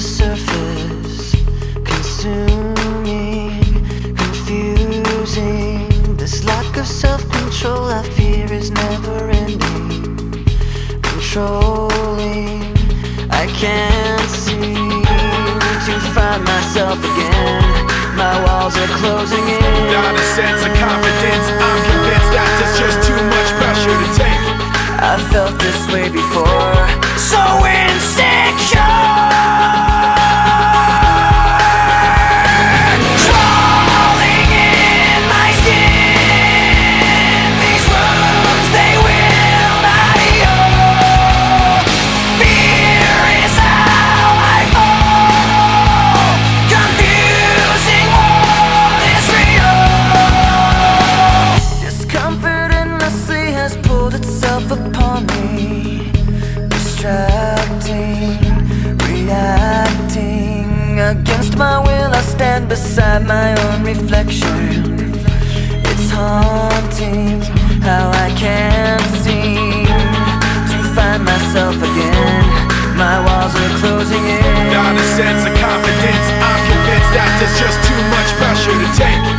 the surface, consuming, confusing. This lack of self-control I fear is never ending, controlling. I can't seem to find myself again. My walls are closing in. Without a sense of confidence, I'm convinced that there's just too much pressure to take. I felt this way before, so insecure. Crawling in my skin, these wounds, they will not heal. Fear is how I fall, confusing what is real. Discomfort endlessly has pulled itself upon me, distracting, reacting. Against my will I stand beside my own reflection. It's haunting how I can't seem to find myself again. My walls are closing in. Without a sense of confidence, I'm convinced that there's just too much pressure to take.